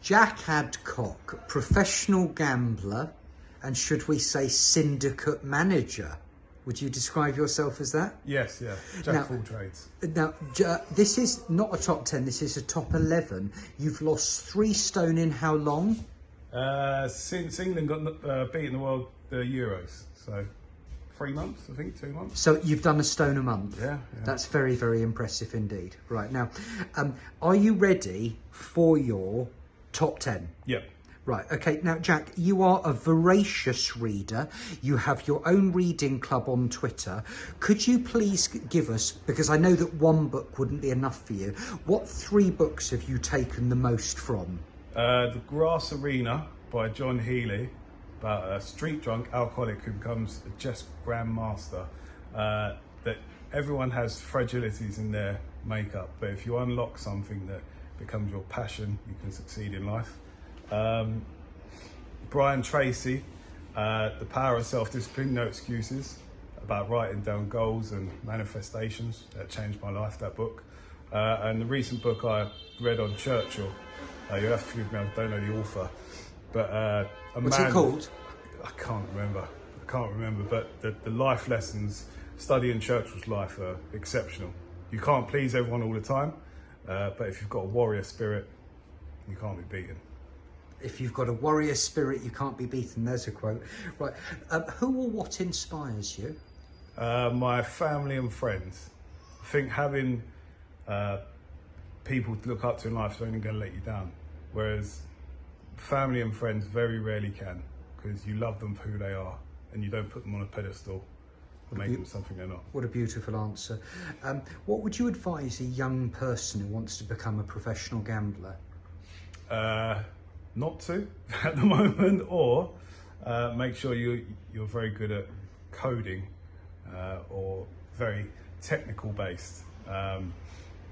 Jack Adcock, professional gambler, and should we say syndicate manager? Would you describe yourself as that? Yes, yeah. Jack of all trades. Now, this is not a top 10, this is a top 11. You've lost 3 stone in how long? Since England got beaten the world, the Euros. So 3 months, I think, 2 months. So you've done a stone a month? Yeah. That's very, very impressive indeed. Right, now, are you ready for your top 10? Yep. Right, okay. Now, Jack, you are a voracious reader. You have your own reading club on Twitter. Could you please give us, because I know that one book wouldn't be enough for you, what 3 books have you taken the most from? The Grass Arena by John Healy, about a street drunk alcoholic who becomes a chess grandmaster. That everyone has fragilities in their makeup, but if you unlock something that becomes your passion, you can succeed in life. Brian Tracy, The Power of Self-Discipline, No Excuses, about writing down goals and manifestations. That changed my life, that book. And the recent book I read on Churchill, you'll have to forgive me, I don't know the author, but what's it called? I can't remember, but the life lessons studying Churchill's life are exceptional. You can't please everyone all the time, but if you've got a warrior spirit, you can't be beaten. If you've got a warrior spirit, you can't be beaten. There's a quote. Right. Who or what inspires you? My family and friends. I think having people to look up to in life is only going to let you down. Whereas family and friends very rarely can, because you love them for who they are and you don't put them on a pedestal and make them something they're not. What a beautiful answer. What would you advise a young person who wants to become a professional gambler? Not to at the moment, or make sure you're very good at coding or very technical based.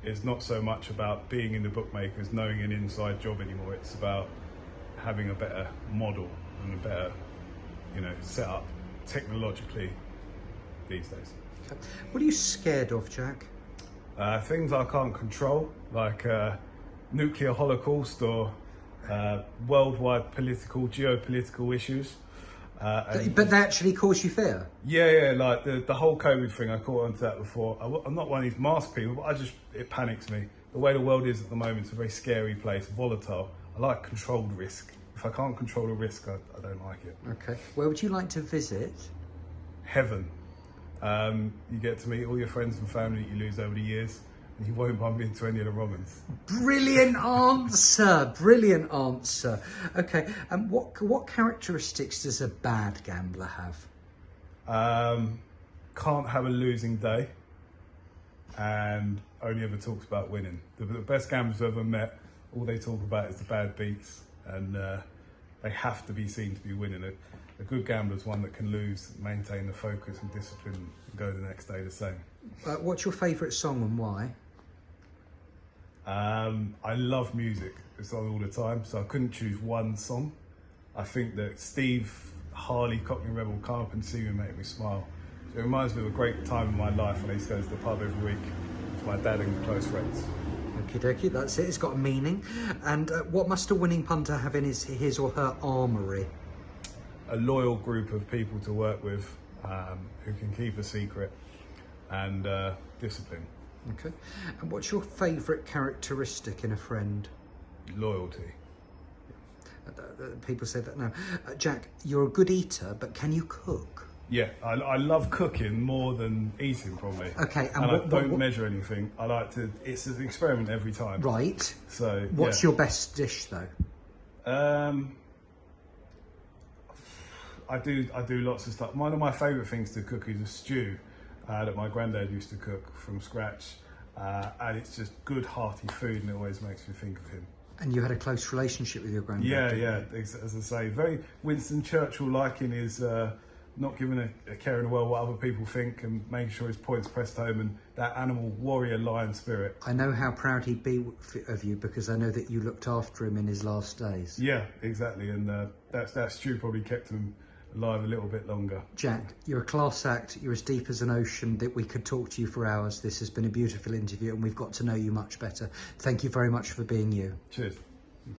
It's not so much about being in the bookmakers, knowing an inside job anymore. It's about having a better model and a better, setup technologically these days. What are you scared of, Jack? Things I can't control, like nuclear holocaust or worldwide geopolitical issues. But they actually cause you fear? Yeah, like the whole COVID thing, I caught onto that before. I'm not one of these mask people, but it panics me. The way the world is at the moment, it's a very scary place, volatile. I like controlled risk. If I can't control a risk, I don't like it. Okay. Where would you like to visit? Heaven. You get to meet all your friends and family that you lose over the years, and you won't bump into any of the wrong ones. Brilliant answer, brilliant answer. Okay, and what characteristics does a bad gambler have? Can't have a losing day, and only ever talks about winning. The best gamblers I've ever met, all they talk about is the bad beats, and they have to be seen to be winning. A good gambler is one that can lose, maintain the focus and discipline, and go the next day the same. What's your favourite song and why? I love music. It's on all the time, so I couldn't choose one song. I think that Steve Harley, Cockney Rebel, Come Up and See Me Make Me Smile. So it reminds me of a great time in my life when I used to go to the pub every week with my dad and close friends. Okie dokie, that's it. It's got a meaning. And what must a winning punter have in his or her armoury? A loyal group of people to work with who can keep a secret, and discipline. Okay. And what's your favourite characteristic in a friend? Loyalty. People say that now. Jack, you're a good eater, but can you cook? Yeah, I love cooking more than eating, probably. Okay, and I don't measure anything. I like to. It's an experiment every time. Right. So. What's your best dish, though? I do lots of stuff. One of my favourite things to cook is a stew that my granddad used to cook from scratch, and it's just good, hearty food, and it always makes me think of him. And you had a close relationship with your granddad? Yeah. As I say, very Winston Churchill-like in his not giving a care in the world what other people think, and making sure his point's pressed home, and that animal warrior lion spirit. I know how proud he'd be of you, because I know that you looked after him in his last days. Yeah, exactly, and that stew probably kept him alive a little bit longer. Jack, you're a class act. You're as deep as an ocean that we could talk to you for hours. This has been a beautiful interview, and we've got to know you much better. Thank you very much for being you. Cheers.